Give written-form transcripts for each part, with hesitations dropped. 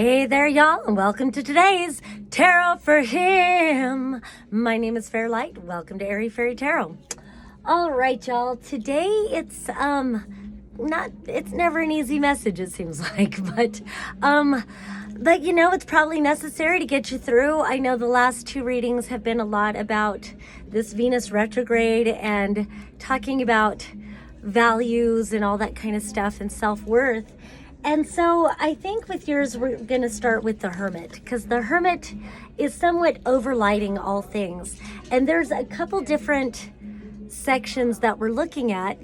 Hey there, y'all, and welcome to today's Tarot for Him. My name is Fairlight. Welcome to Airy Fairy Tarot. All right, y'all. Today it's never an easy message, it seems like, but it's probably necessary to get you through. I know the last two readings have been a lot about this Venus retrograde and talking about values and all that kind of stuff and self-worth. And so I think with yours, we're going to start with the Hermit, because the Hermit is somewhat overlighting all things. And there's a couple different sections that we're looking at,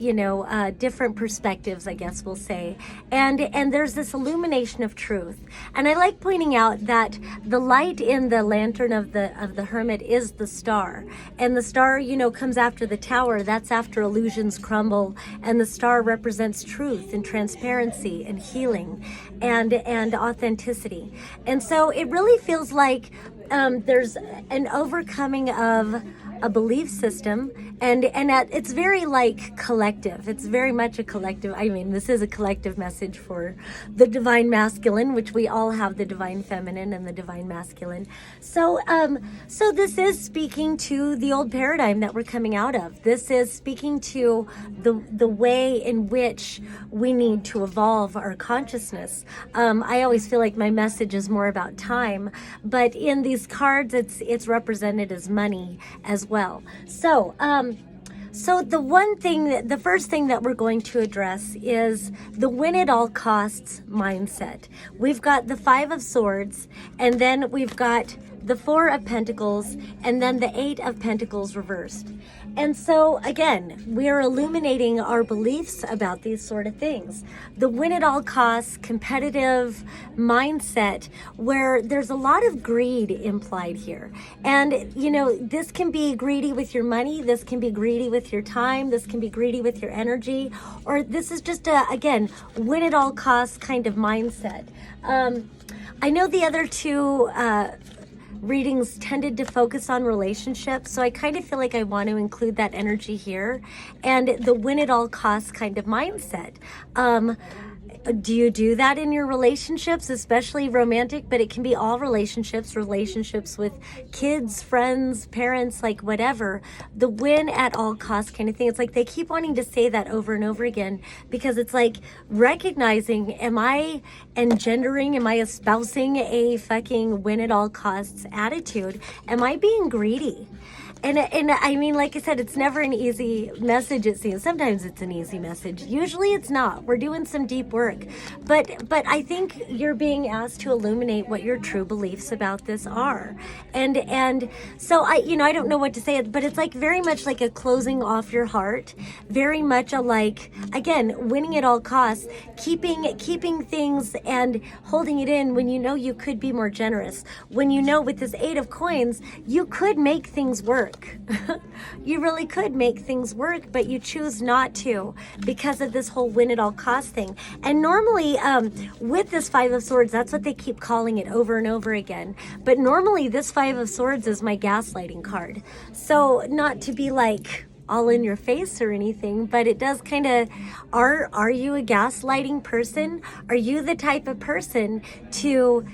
different perspectives, I guess we'll say. And there's this illumination of truth. And I like pointing out that the light in the lantern of the Hermit is the star. And the star, comes after the tower. That's after illusions crumble. And the star represents truth and transparency and healing and authenticity. And so it really feels like there's an overcoming of a belief system, and it's very like collective. It's very much a collective. I mean, this is a collective message for the divine masculine, which we all have the divine feminine and the divine masculine. So this is speaking to the old paradigm that we're coming out of. This is speaking to the way in which we need to evolve our consciousness. I always feel like my message is more about time, but in these cards, it's represented as money as well. So the first thing that we're going to address is the win at all costs mindset. We've got the Five of Swords, and then we've got the Four of Pentacles, and then the Eight of Pentacles reversed. And so, again, we are illuminating our beliefs about these sort of things. The win at all costs, competitive mindset, where there's a lot of greed implied here. And, this can be greedy with your money, this can be greedy with your time, this can be greedy with your energy, or this is just again, win at all costs kind of mindset. I know the other two readings tended to focus on relationships, so I kind of feel like I want to include that energy here, and the win at all costs kind of mindset. Do you do that in your relationships, especially romantic, but it can be all relationships with kids, friends, parents, like whatever, the win at all costs kind of thing. It's like they keep wanting to say that over and over again, because it's like recognizing, am I espousing a fucking win at all costs attitude? Am I being greedy? And I mean, like I said, it's never an easy message, it seems. Sometimes it's an easy message. Usually it's not. We're doing some deep work. But I think you're being asked to illuminate what your true beliefs about this are. And so I don't know what to say, but it's like very much like a closing off your heart. Very much a like, again, winning at all costs, keeping things and holding it in when you could be more generous. When with this Eight of Coins, you could make things work. You really could make things work, but you choose not to because of this whole win at all cost thing. And normally with this Five of Swords, that's what they keep calling it over and over again. But normally this Five of Swords is my gaslighting card. So not to be like all in your face or anything, but it does kind of, are you a gaslighting person? Are you the type of person to,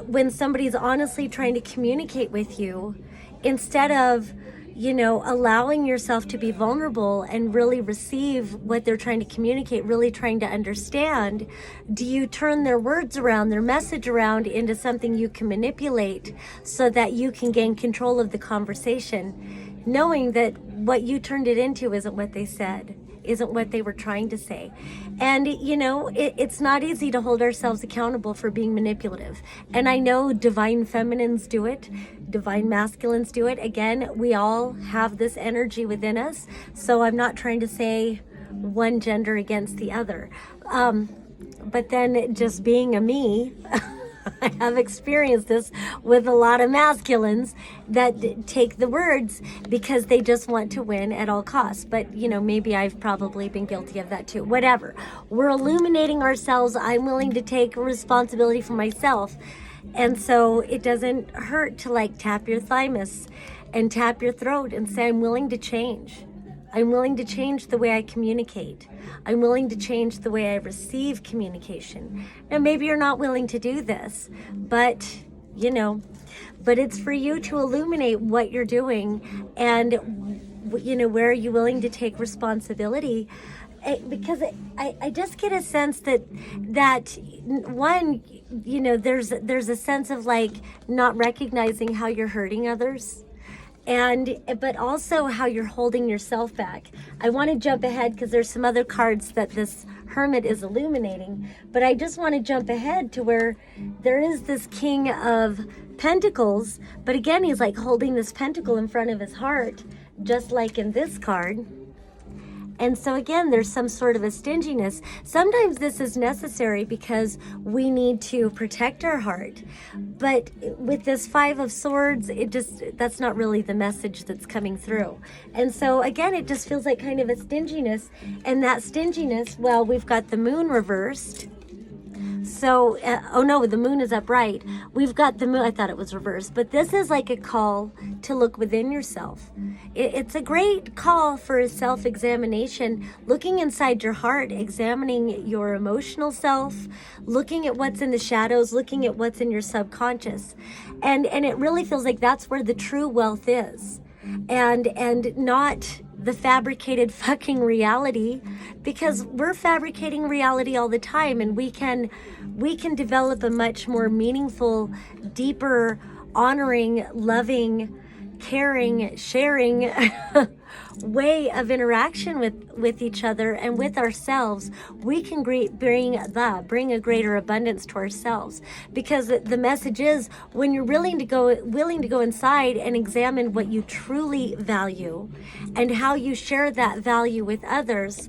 when somebody's honestly trying to communicate with you, instead of allowing yourself to be vulnerable and really receive what they're trying to communicate, really trying to understand, do you turn their words around, their message around into something you can manipulate so that you can gain control of the conversation, knowing that what you turned it into isn't what they said, isn't what they were trying to say? And it's not easy to hold ourselves accountable for being manipulative. And I know divine feminines do it, divine masculines do it. Again, we all have this energy within us, so I'm not trying to say one gender against the other, but then just being a me, I have experienced this with a lot of masculines that take the words because they just want to win at all costs. But, maybe I've probably been guilty of that too. Whatever. We're illuminating ourselves. I'm willing to take responsibility for myself. And so it doesn't hurt to tap your thymus and tap your throat and say, I'm willing to change. I'm willing to change the way I communicate. I'm willing to change the way I receive communication. Now, maybe you're not willing to do this, but but it's for you to illuminate what you're doing, and where are you willing to take responsibility? Because I just get a sense that one, there's a sense of like not recognizing how you're hurting others, but also how you're holding yourself back. I want to jump ahead because there's some other cards that this Hermit is illuminating, but I just want to jump ahead to where there is this King of Pentacles, but again, he's like holding this pentacle in front of his heart, just like in this card. And so again, there's some sort of a stinginess. Sometimes this is necessary because we need to protect our heart. But with this Five of Swords, that's not really the message that's coming through. And so again, it just feels like kind of a stinginess. And that stinginess, well, we've got the Moon reversed. So, oh no, the Moon is upright. We've got the Moon, I thought it was reversed, but this is like a call to look within yourself. It's a great call for a self-examination, looking inside your heart, examining your emotional self, looking at what's in the shadows, looking at what's in your subconscious. And it really feels like that's where the true wealth is. And not the fabricated fucking reality, because we're fabricating reality all the time, and we can develop a much more meaningful, deeper, honoring, loving, caring, sharing way of interaction with each other and with ourselves. We can bring a greater abundance to ourselves, because the message is, when you're willing to go inside and examine what you truly value and how you share that value with others,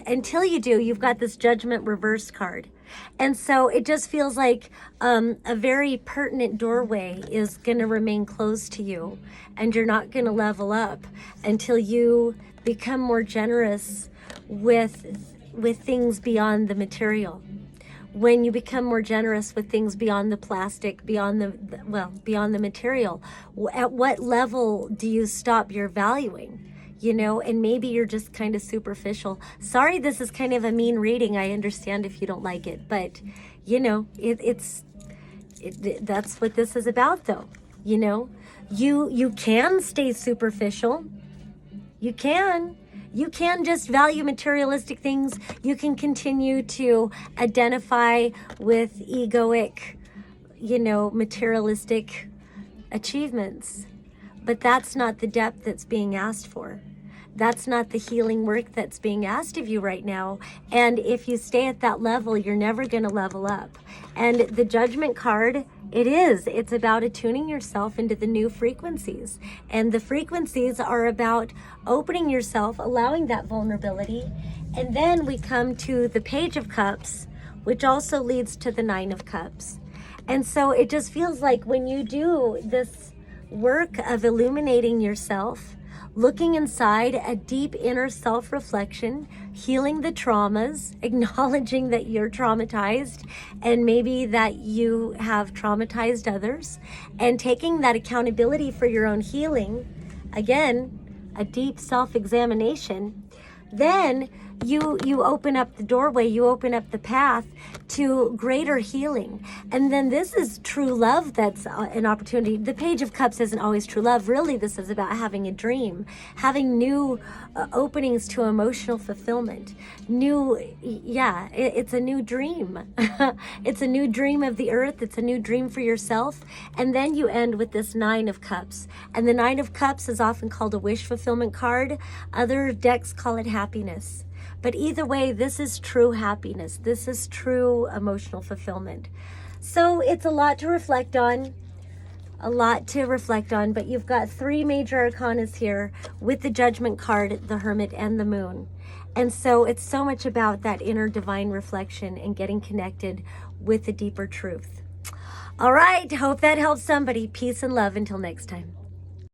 until you do, you've got this Judgment reverse card. And so it just feels like a very pertinent doorway is going to remain closed to you, and you're not going to level up until you become more generous with things beyond the material. When you become more generous with things beyond the plastic, beyond the material, at what level do you stop your valuing? And maybe you're just kind of superficial. Sorry, this is kind of a mean reading. I understand if you don't like it, but that's what this is about, though. You can stay superficial. You can just value materialistic things. You can continue to identify with egoic, materialistic achievements, but that's not the depth that's being asked for. That's not the healing work that's being asked of you right now. And if you stay at that level, you're never going to level up. And the Judgment card, it's about attuning yourself into the new frequencies. And the frequencies are about opening yourself, allowing that vulnerability. And then we come to the Page of Cups, which also leads to the Nine of Cups. And so it just feels like when you do this work of illuminating yourself, looking inside, a deep inner self-reflection, healing the traumas, acknowledging that you're traumatized and maybe that you have traumatized others, and taking that accountability for your own healing, again, a deep self-examination, then you open up the doorway, you open up the path to greater healing. And then this is true love. That's an opportunity. The Page of Cups isn't always true love. Really, this is about having a dream, having new openings to emotional fulfillment. It's a new dream. It's a new dream of the earth. It's a new dream for yourself. And then you end with this Nine of Cups. And the Nine of Cups is often called a wish fulfillment card. Other decks call it happiness. But either way, this is true happiness. This is true emotional fulfillment. So it's a lot to reflect on. But you've got three major arcanas here with the Judgment card, the Hermit, and the Moon. And so it's so much about that inner divine reflection and getting connected with the deeper truth. All right, hope that helps somebody. Peace and love until next time.